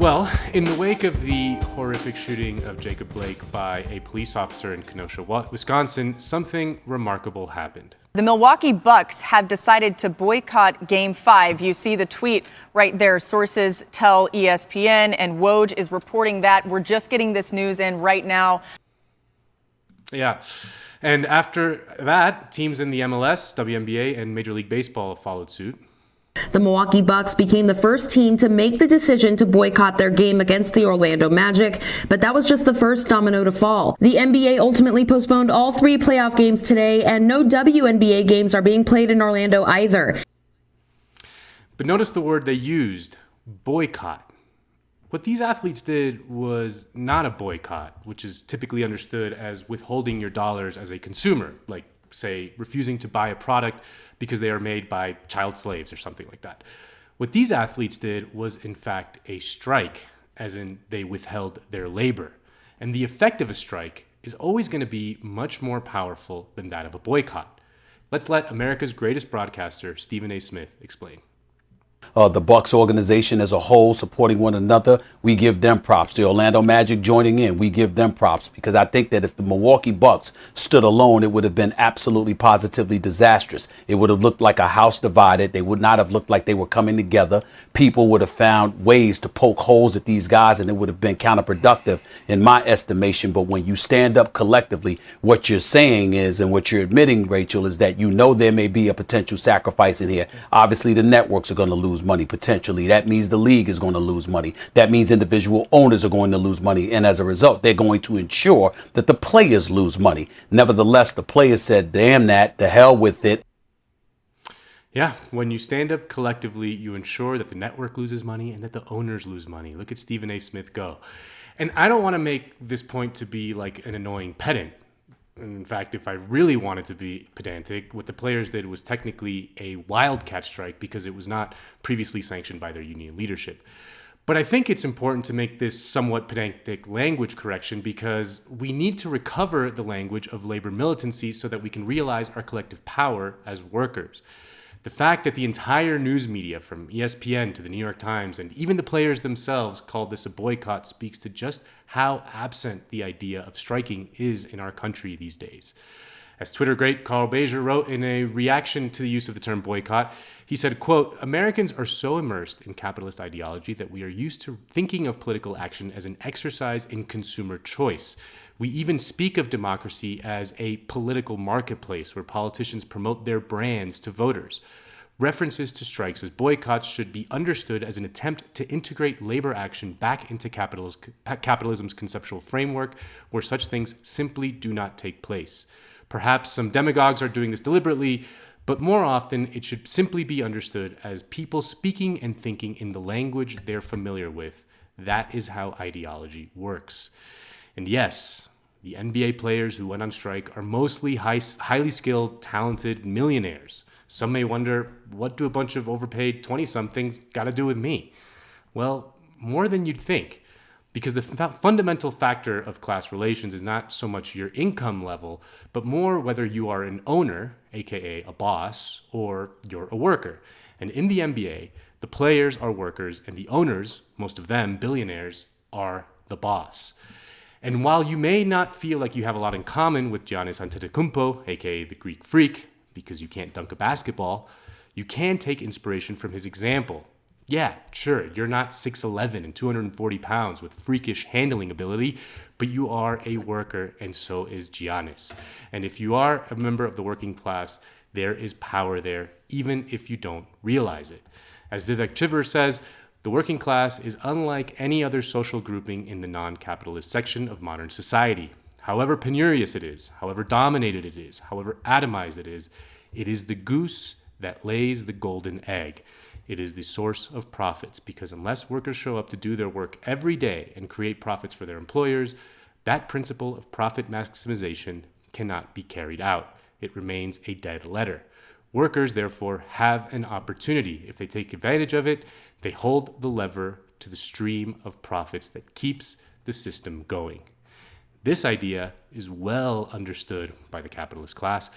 Well, in the wake of the horrific shooting of Jacob Blake by a police officer in Kenosha, Wisconsin, something remarkable happened. The Milwaukee Bucks have decided to boycott Game 5. You see the tweet right there. Sources tell ESPN, and Woj is reporting that. We're just getting this news in right now. Yeah. And after that, teams in the MLS, WNBA, and Major League Baseball followed suit. The Milwaukee Bucks became the first team to make the decision to boycott their game against the Orlando Magic, but that was just the first domino to fall. The NBA ultimately postponed all 3 playoff games today, and no WNBA games are being played in Orlando either. But notice the word they used, boycott. What these athletes did was not a boycott, which is typically understood as withholding your dollars as a consumer, like, say, refusing to buy a product because they are made by child slaves or something like that. What these athletes did was, in fact, a strike, as in they withheld their labor. And the effect of a strike is always going to be much more powerful than that of a boycott. Let's let America's greatest broadcaster, Stephen A. Smith, explain. The Bucks organization as a whole supporting one another, we give them props. The Orlando Magic joining in, we give them props, because I think that if the Milwaukee Bucks stood alone, it would have been absolutely positively disastrous. It would have looked like a house divided. They would not have looked like they were coming together. People would have found ways to poke holes at these guys, and it would have been counterproductive in my estimation. But when you stand up collectively, what you're saying is, and what you're admitting, Rachel, is that you know there may be a potential sacrifice in here. Obviously, the networks are going to lose money potentially. That means the league is going to lose money. That means individual owners are going to lose money. And as a result, they're going to ensure that the players lose money. Nevertheless, the players said, damn that, to hell with it. Yeah, when you stand up collectively, you ensure that the network loses money and that the owners lose money. Look at Stephen A. Smith go. And I don't want to make this point to be like an annoying pedant. In fact, if I really wanted to be pedantic, what the players did was technically a Wildcat strike because it was not previously sanctioned by their union leadership. But I think it's important to make this somewhat pedantic language correction because we need to recover the language of labor militancy so that we can realize our collective power as workers. The fact that the entire news media, from ESPN to the New York Times, and even the players themselves called this a boycott speaks to just how absent the idea of striking is in our country these days. As Twitter great Carl Bejer wrote in a reaction to the use of the term boycott, he said, quote, "Americans are so immersed in capitalist ideology that we are used to thinking of political action as an exercise in consumer choice. We even speak of democracy as a political marketplace where politicians promote their brands to voters. References to strikes as boycotts should be understood as an attempt to integrate labor action back into capitalism's conceptual framework where such things simply do not take place. Perhaps some demagogues are doing this deliberately, but more often it should simply be understood as people speaking and thinking in the language they're familiar with. That is how ideology works." And yes, the NBA players who went on strike are mostly highly skilled, talented millionaires. Some may wonder, what do a bunch of overpaid 20-somethings got to do with me? Well, more than you'd think, because the fundamental factor of class relations is not so much your income level, but more whether you are an owner, aka a boss, or you're a worker. And in the NBA, the players are workers, and the owners, most of them billionaires, are the boss. And while you may not feel like you have a lot in common with Giannis Antetokounmpo, aka the Greek Freak, because you can't dunk a basketball, you can take inspiration from his example. Yeah, sure, you're not 6'11 and 240 pounds with freakish handling ability, but you are a worker, and so is Giannis. And if you are a member of the working class, there is power there, even if you don't realize it. As Vivek Chiver says, the working class is unlike any other social grouping in the non-capitalist section of modern society. However penurious it is, however dominated it is, however atomized it is the goose that lays the golden egg. It is the source of profits, because unless workers show up to do their work every day and create profits for their employers, that principle of profit maximization cannot be carried out. It remains a dead letter. Workers, therefore, have an opportunity. If they take advantage of it, they hold the lever to the stream of profits that keeps the system going. This idea is well understood by the capitalist class,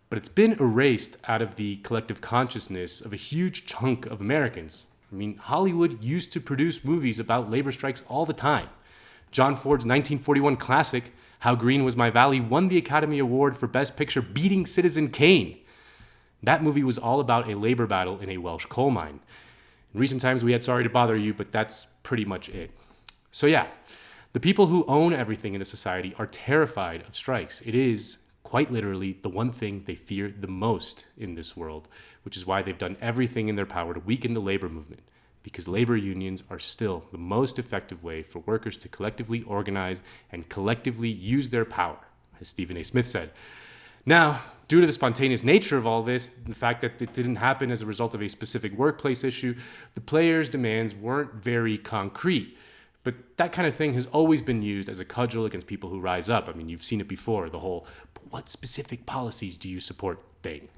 but it's been erased out of the collective consciousness of a huge chunk of Americans, I mean, Hollywood used to produce movies about labor strikes all the time. John Ford's 1941 classic, How Green Was My Valley, won the Academy Award for Best Picture, beating Citizen Kane. That movie was all about a labor battle in a Welsh coal mine. In recent times, we had Sorry to Bother You, but that's pretty much it. So yeah, the people who own everything in a society are terrified of strikes. It is, quite literally, the one thing they fear the most in this world, which is why they've done everything in their power to weaken the labor movement, because labor unions are still the most effective way for workers to collectively organize and collectively use their power, as Stephen A. Smith said. Now, due to the spontaneous nature of all this, the fact that it didn't happen as a result of a specific workplace issue, the players' demands weren't very concrete. But that kind of thing has always been used as a cudgel against people who rise up. I mean, you've seen it before, the whole, what specific policies do you support thing.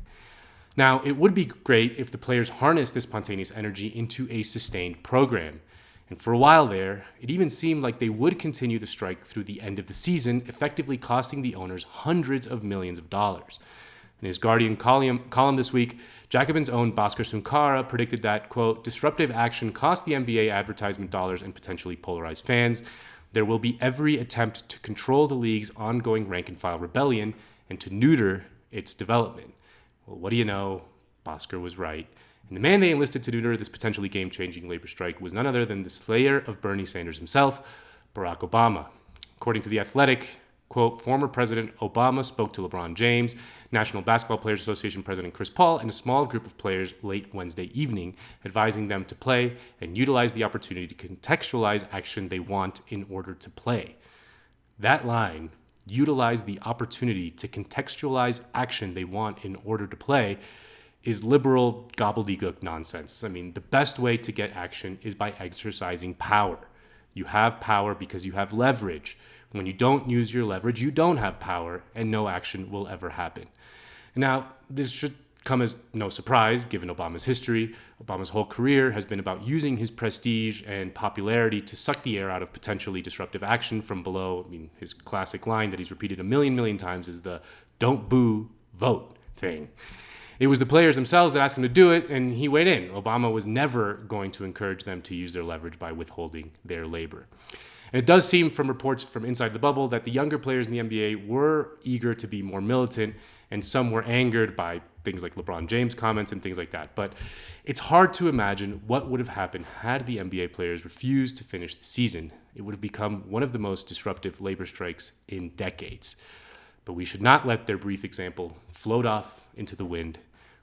Now, it would be great if the players harnessed this spontaneous energy into a sustained program. And for a while there, it even seemed like they would continue the strike through the end of the season, effectively costing the owners hundreds of millions of dollars. In his Guardian column this week, Jacobin's own Bhaskar Sunkara predicted that, quote, disruptive action cost the NBA advertisement dollars and potentially polarized fans. There will be every attempt to control the league's ongoing rank-and-file rebellion and to neuter its development. Well, what do you know? Bhaskar was right. And the man they enlisted to neuter this potentially game-changing labor strike was none other than the slayer of Bernie Sanders himself, Barack Obama. According to The Athletic, quote, former President Obama spoke to LeBron James, National Basketball Players Association President Chris Paul, and a small group of players late Wednesday evening, advising them to play and utilize the opportunity to contextualize action they want in order to play. That line, utilize the opportunity to contextualize action they want in order to play, is liberal gobbledygook nonsense. I mean, the best way to get action is by exercising power. You have power because you have leverage. When you don't use your leverage, you don't have power, and no action will ever happen. Now, this should come as no surprise, given Obama's history. Obama's whole career has been about using his prestige and popularity to suck the air out of potentially disruptive action from below. I mean, his classic line that he's repeated a million times is the don't boo, vote thing. It was the players themselves that asked him to do it, and he weighed in. Obama was never going to encourage them to use their leverage by withholding their labor. And it does seem from reports from inside the bubble that the younger players in the NBA were eager to be more militant, and some were angered by things like LeBron James comments and things like that. But it's hard to imagine what would have happened had the NBA players refused to finish the season. It would have become one of the most disruptive labor strikes in decades. But we should not let their brief example float off into the wind.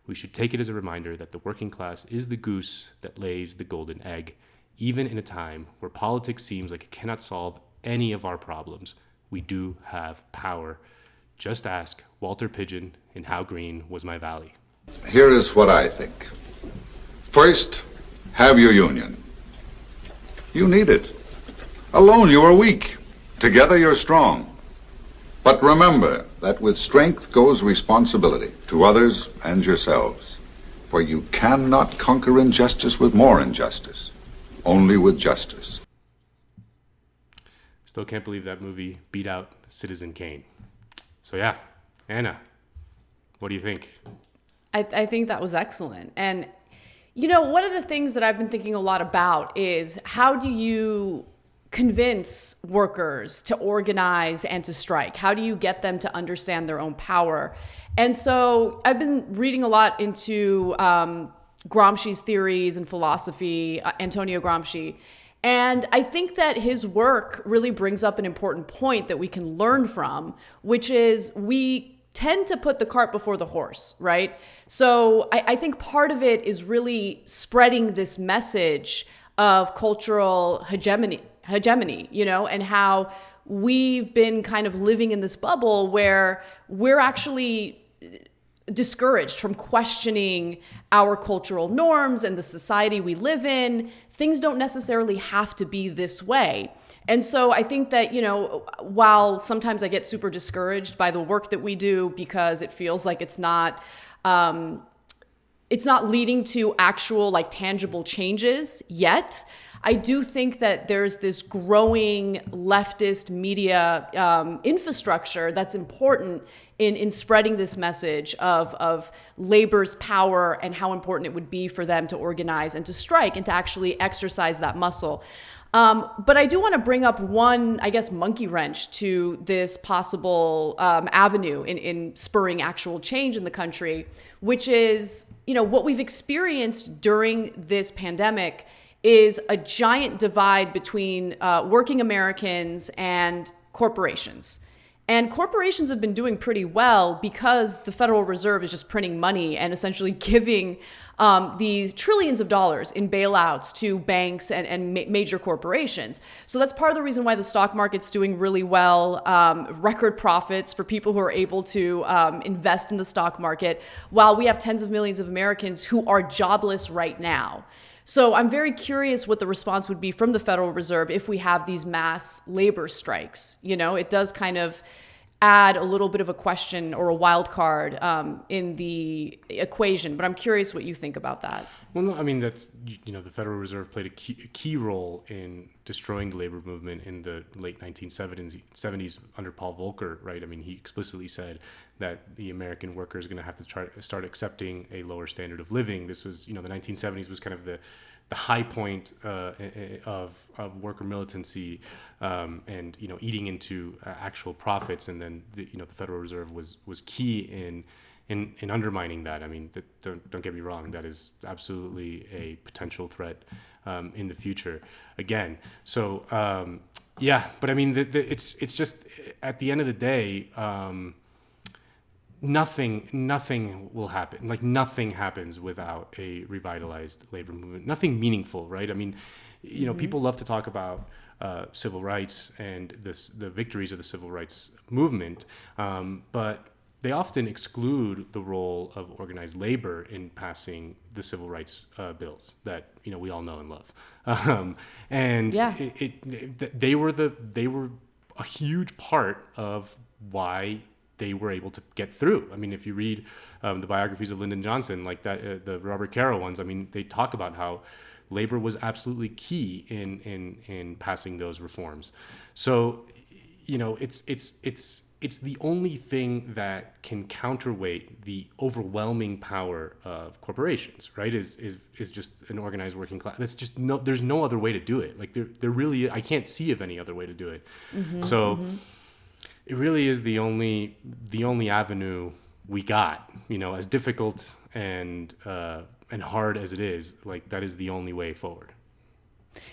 We should take it as a reminder that the working class is the goose that lays the golden egg. Even in a time where politics seems like it cannot solve any of our problems, we do have power. Just ask Walter Pidgeon in How Green Was My Valley. Here is what I think. First, have your union. You need it. Alone you are weak. Together you're strong. But remember that with strength goes responsibility to others and yourselves. For you cannot conquer injustice with more injustice, only with justice. Still can't believe that movie beat out Citizen Kane. So yeah, Anna, what do you think? I think that was excellent. And, you know, one of the things that I've been thinking a lot about is how do you convince workers to organize and to strike? How do you get them to understand their own power? And so I've been reading a lot into Gramsci's theories and philosophy, Antonio Gramsci. And I think that his work really brings up an important point that we can learn from, which is we tend to put the cart before the horse, right? So I think part of it is really spreading this message of cultural hegemony, you know, and how we've been kind of living in this bubble where we're actually discouraged from questioning our cultural norms and the society we live in. Things don't necessarily have to be this way. And so I think that, you know, while sometimes I get super discouraged by the work that we do because it feels like it's not leading to actual like tangible changes yet, I do think that there's this growing leftist media infrastructure that's important in spreading this message of labor's power and how important it would be for them to organize and to strike and to actually exercise that muscle. But I do want to bring up one, I guess, monkey wrench to this possible avenue in spurring actual change in the country, which is, what we've experienced during this pandemic is a giant divide between working Americans and corporations. And corporations have been doing pretty well because the Federal Reserve is just printing money and essentially giving these trillions of dollars in bailouts to banks and major corporations. So that's part of the reason why the stock market's doing really well, record profits for people who are able to invest in the stock market, while we have tens of millions of Americans who are jobless right now. So I'm very curious what the response would be from the Federal Reserve if we have these mass labor strikes. It does kind of add a little bit of a question or a wild card in the equation, but I'm curious what you think about that. Well, no, I mean, that's, the Federal Reserve played a key role in destroying the labor movement in the late 1970s under Paul Volcker, right? I mean, he explicitly said that the American worker is going to have to start accepting a lower standard of living. This was, the 1970s was kind of the high point of worker militancy, and eating into actual profits, and then the Federal Reserve was key in undermining that. I mean, don't get me wrong, that is absolutely a potential threat in the future again. So but I mean, it's just at the end of the day, nothing will happen. Like, nothing happens without a revitalized labor movement. Nothing meaningful, right? I mean, people love to talk about civil rights and the victories of the civil rights movement, but they often exclude the role of organized labor in passing the civil rights bills that we all know and love. They were a huge part of why they were able to get through. I mean, if you read the biographies of Lyndon Johnson, like that, the Robert Caro ones, I mean, they talk about how labor was absolutely key in passing those reforms. So, it's the only thing that can counterweight the overwhelming power of corporations, right? Is just an organized working class. That's just there's no other way to do it. Like, there really, I can't see of any other way to do it. It really is the only avenue we got, as difficult and hard as it is. Like, that is the only way forward.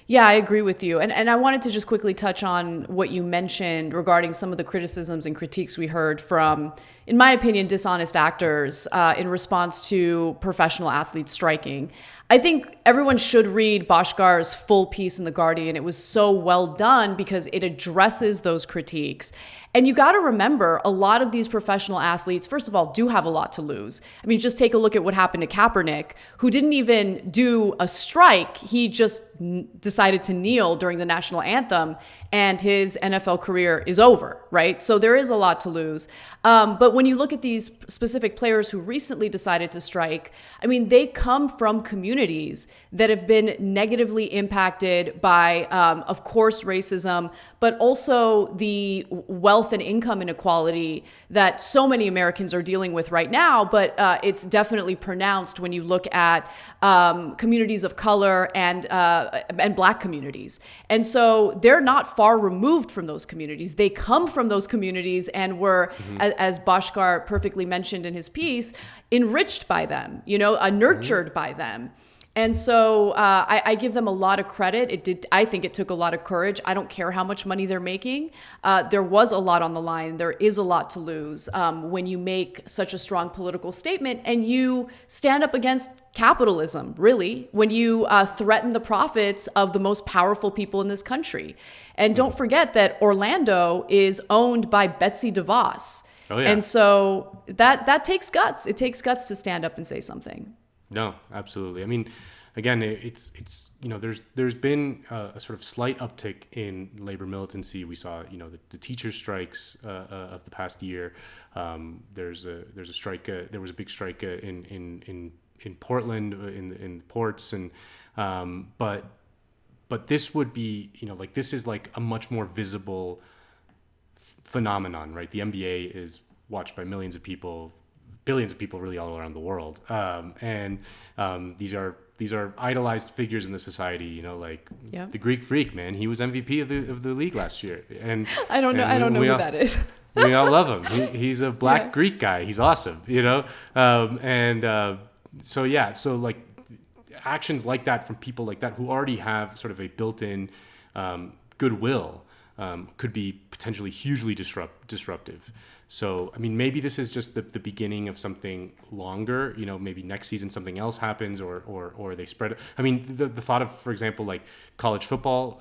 Yeah, I agree with you. And I wanted to just quickly touch on what you mentioned regarding some of the criticisms and critiques we heard from, in my opinion, dishonest actors in response to professional athletes striking. I think everyone should read Bhaskhar's full piece in The Guardian. It was so well done because it addresses those critiques. And you got to remember, a lot of these professional athletes, first of all, do have a lot to lose. I mean, just take a look at what happened to Kaepernick, who didn't even do a strike. He just decided to kneel during the national anthem, and his NFL career is over, right? So there is a lot to lose. But when you look at these specific players who recently decided to strike, I mean, they come from communities that have been negatively impacted by, of course, racism, but also the wealth and income inequality that so many Americans are dealing with right now. But it's definitely pronounced when you look at communities of color and Black communities. And so they're not far removed from those communities. They come from those communities and were, as Bhaskar perfectly mentioned in his piece, enriched by them, nurtured by them. And so I give them a lot of credit. I think it took a lot of courage. I don't care how much money they're making. There was a lot on the line. There is a lot to lose when you make such a strong political statement and you stand up against capitalism, really, when you threaten the profits of the most powerful people in this country. And don't forget that Orlando is owned by Betsy DeVos. Oh, yeah. And so that takes guts. It takes guts to stand up and say something. No, absolutely. I mean, again, it's there's been a sort of slight uptick in labor militancy. We saw the teacher strikes of the past year. There's a strike. There was a big strike in Portland in the ports, and but But this would be, like this is like a much more visible phenomenon, right? The NBA is watched by millions of people, billions of people really all around the world. These are idolized figures in the society, like the Greek Freak, man. He was MVP of the league last year. And I don't know who that is. We all love him. He's a black Greek guy. He's awesome, So like actions like that from people like that who already have sort of a built-in goodwill could be potentially hugely disruptive. So, I mean, maybe this is just the beginning of something longer. Maybe next season something else happens, or they spread it. I mean, the thought of, for example, like college football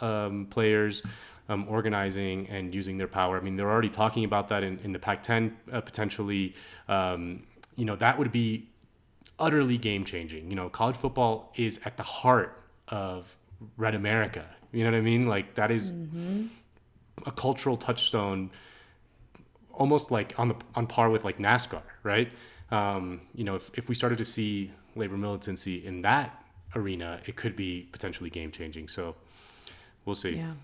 players organizing and using their power. I mean, they're already talking about that in the Pac-10 potentially. That would be utterly game-changing. College football is at the heart of Red America. You know what I mean? Like that is a cultural touchstone, almost like on par with like NASCAR, right? If we started to see labor militancy in that arena, it could be potentially game-changing. So we'll see. Yeah.